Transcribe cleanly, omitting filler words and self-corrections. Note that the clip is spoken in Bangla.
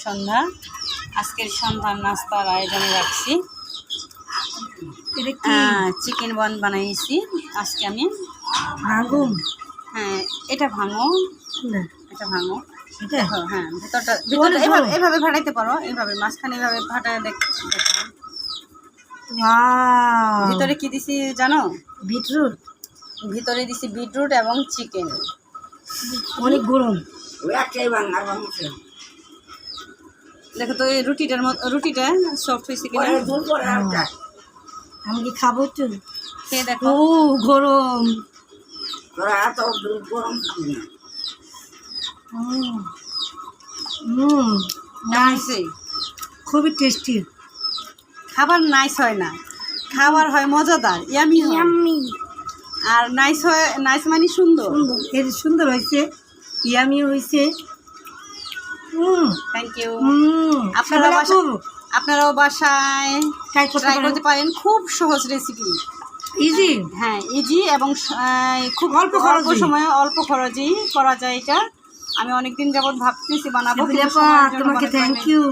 সন্ধ্যা। আজকের সন্ধ্যার নাস্তার আয়োজনে রাখছি চিকেন বন বানাইছি আজকে আমি। ভাঙুম? হ্যাঁ, এটা ভাঙো, এটা ভাঙো। হ্যাঁ, ভিতরটা এভাবে ফাটাইতে পারো, এইভাবে মাঝখানে এভাবে ফাটায় দেখো। ভিতরে কি দিছি জানো? বিটরুট। ভিতরে দিছি বিটরুট এবং চিকেন। অনেক গরম। দেখো তো এই রুটিটা সফট হয়েছে কিনা। আমি কি খাবো? তো খেয়ে দেখো। ও গরম। নাইস, খুবই টেস্টি। খাবার নাইস হয় না, খাবার হয় মজাদার, ইয়ামি ইয়ামি। আর নাইস হয়, নাইস মানে সুন্দর। এর সুন্দর হয়েছে, ইয়ামি হয়েছে। Thank you. আপনারাও বাসায় ট্রাই করতে পারেন। খুব সহজ রেসিপি, ইজি। হ্যাঁ ইজি এবং খুব অল্প সময়ে অল্প খরচেই করা যায় এটা। আমি অনেকদিন যাবত ভাবতেছি বানাবো। তোমাকে থ্যাংক ইউ।